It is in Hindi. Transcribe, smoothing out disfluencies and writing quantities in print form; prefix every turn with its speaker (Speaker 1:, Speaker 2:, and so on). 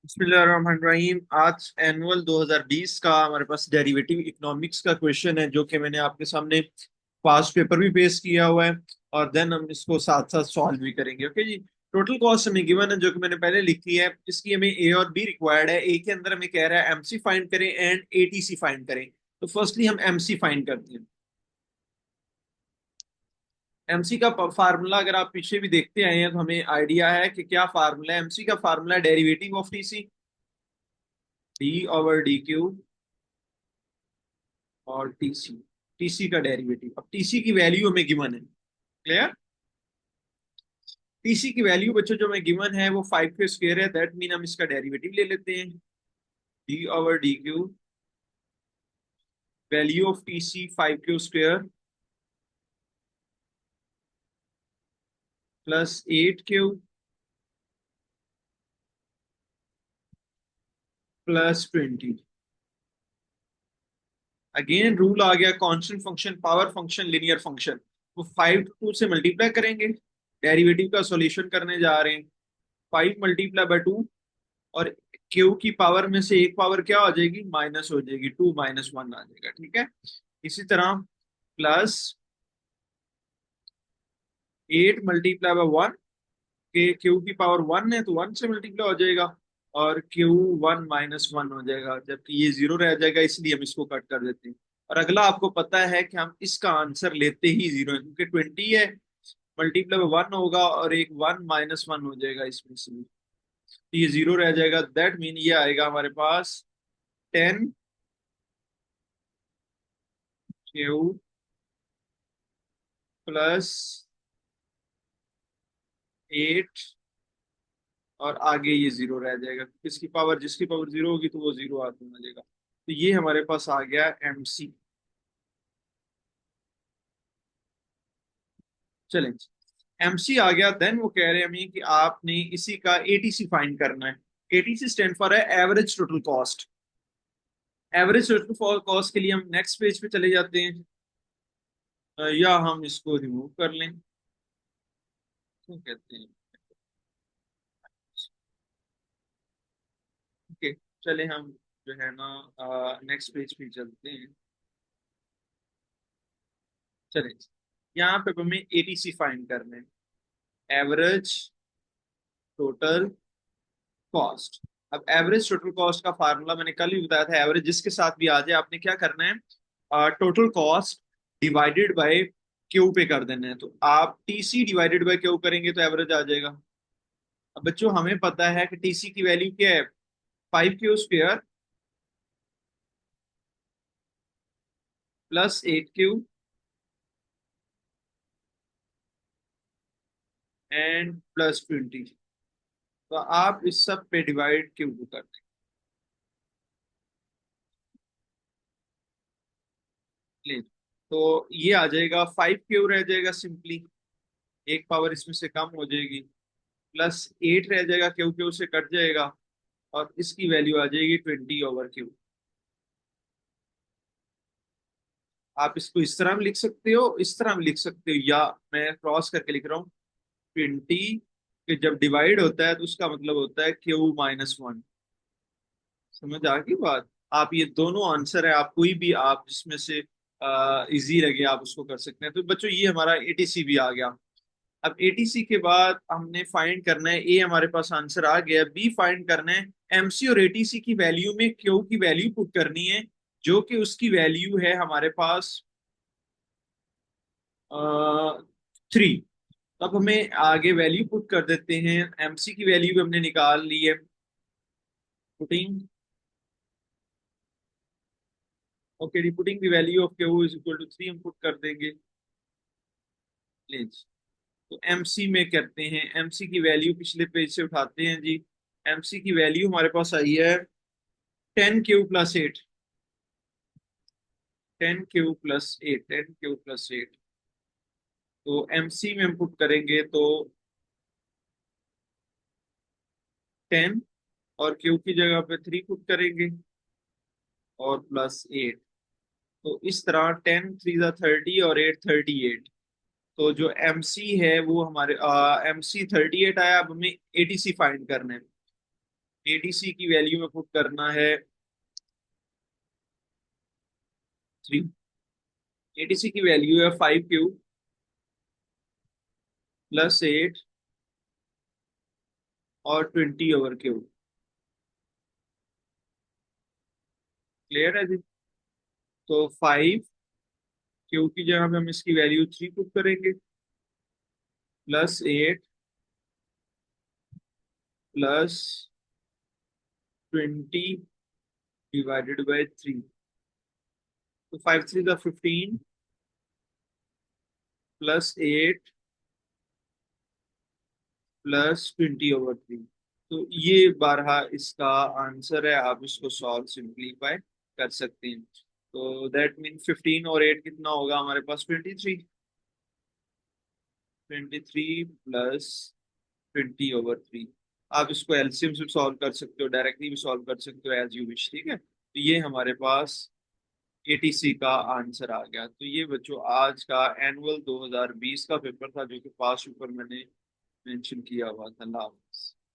Speaker 1: बिस्मिल्लाहिर्रहमानिर्रहीम। आज एनुअल 2020 का हमारे पास डेरिवेटिव इकोनॉमिक्स का क्वेश्चन है, जो कि मैंने आपके सामने पास्ट पेपर भी पेश किया हुआ है। और देन हम इसको साथ साथ सॉल्व भी करेंगे। ओके जी। टोटल कॉस्ट हमें गिवन है, जो कि मैंने पहले लिख ली है। इसकी हमें ए और बी रिक्वायर्ड है। ए के अंदर हमें कह रहा है एमसी फाइंड करें एंड एटीसी फाइंड करें। तो फर्स्टली हम एमसी फाइंड करते हैं। एमसी का फार्मूला अगर आप पीछे भी देखते आए हैं तो हमें आइडिया है कि क्या फार्मूला है। एमसी का formula derivative of TC, D over D Q और टीसी। टीसी का डेरिवेटिव, अब टीसी की वैल्यू हमें गिवन है। क्लियर। टीसी की वैल्यू बच्चों जो हमें गिवन है वो 5 के स्क्वायर है। दैट मीन हम इसका डेरिवेटिव ले लेते हैं। D over D Q, value of TC 5 Q square plus 8 Q plus 20। Again rule आ गया, constant function, power function, linear function. वो 5 2 से मल्टीप्लाई करेंगे। डेरिवेटिव का सॉल्यूशन करने जा रहे हैं। 5 × 2 और क्यू की पावर में से एक पावर क्या हो जाएगी, माइनस हो जाएगी, 2 - 1 आ जाएगा। ठीक है। इसी तरह प्लस 8 × 1 के क्यू की पावर 1 है तो 1 से मल्टीप्लाई हो जाएगा। और क्यू 1 - 1 हो जाएगा, जबकि ये 0 रह जाएगा, इसलिए हम इसको कट कर देते हैं। और अगला आपको पता है कि हम इसका आंसर लेते ही 0 है, क्योंकि 20 है, मल्टीप्लाई 1 होगा और एक 1 - 1 हो जाएगा इसमें से। तो ये 0 रह जाएगा। दैट मीन ये आएगा हमारे पास 10 क्यू प्लस 8 और आगे ये 0 रह जाएगा। किसकी पावर, जिसकी पावर 0 होगी तो वो 0 आगे आ जाएगा। तो ये हमारे पास आ गया एमसी। चलें, एमसी आ गया। देन वो कह रहे हैं हमें कि आपने इसी का एटीसी फाइंड करना है। एटीसी स्टैंड फॉर है average total cost. Average total cost के लिए हम नेक्स्ट पेज पे चले जाते हैं। या हम इसको रिमूव कर लें, क्या कहते हैं। ओके, चले हम जो है ना नेक्स्ट पेज पे चलते हैं। चले, यहाँ पे हमें एटीसी फाइंड करना है, एवरेज टोटल कॉस्ट। अब एवरेज टोटल कॉस्ट का फार्मूला मैंने कल ही बताया था। एवरेज जिसके साथ भी आ जाए, आपने क्या करना है, total cost divided by Q पे कर देना है। तो आप टीसी डिवाइडेड बाय क्यू करेंगे तो एवरेज आ जाएगा। अब बच्चों हमें पता है कि टीसी की वैल्यू क्या है, 5 Q square plus 8 Q and plus 20। तो आप इस सब पे डिवाइड क्यू को कर देंगे तो ये आ जाएगा 5 क्यू रह जाएगा सिंपली, एक पावर इसमें से कम हो जाएगी। प्लस 8 रह जाएगा, क्यू क्यू से कट जाएगा। और इसकी वैल्यू आ जाएगी 20/क्यू। आप इसको इस तरह भी लिख सकते हो, इस तरह भी लिख सकते हो, या मैं क्रॉस करके लिख रहा हूँ। 20 के जब डिवाइड होता है तो उसका मतलब होता है Q - 1। समझ आ गई बात। आप ये दोनों आंसर है, आप कोई भी आप जिसमें से इजी लगे आप उसको कर सकते हैं। तो बच्चों ये हमारा एटीसी भी आ गया। अब एटीसी के बाद हमने फाइंड करना है, ए हमारे पास आंसर आ गया। बी फाइंड करना है, एमसी और एटीसी की वैल्यू में क्यू की वैल्यू पुट करनी है, जो कि उसकी वैल्यू है हमारे पास 3। अब हमें आगे वैल्यू पुट कर देते हैं। एमसी की वैल्यू भी हमने निकाल ली है। Putting, okay, putting the value of Q is equal to 3 हम पुट कर देंगे। प्लीज, तो एमसी में करते हैं, एमसी की वैल्यू पिछले पेज से उठाते हैं जी। एमसी की वैल्यू हमारे पास आई है 10 क्यू प्लस 8। 10 Q plus 8। तो एमसी में हम पुट करेंगे तो 10, और क्यू की जगह पे 3 पुट करेंगे और +8। तो इस तरह 10 3 30 और 8 38। तो जो एमसी है वो हमारे एमसी 38 आया। अब हमें एटीसी फाइंड करना है। एडीसी की वैल्यू में पुट करना है 3। एडीसी की वैल्यू है 5 क्यू +8 और 20/क्यू। क्लियर है जी? तो 5 क्यू की जगह पे हम इसकी वैल्यू 3 पुट करेंगे, +8 +20/3। तो 5 3 = 15 +8 +20/3। तो ये 12 इसका आंसर है। आप इसको सॉल्व सिंप्लीफाई कर सकते हैं। तो दैट मीन 15 और 8 कितना होगा हमारे पास? 23। 23 +20/3। आप इसको एलसीएम से सॉल्व कर सकते हो, डायरेक्टली भी सॉल्व कर सकते हो, एज यू विश। ठीक है, तो ये हमारे पास एटीसी का आंसर आ गया। तो ये बच्चों आज का एनुअल 2020 का पेपर था, जो कि पास पेपर मैंने मेंशन किया हुआ था। अल्लाह हाफिज़।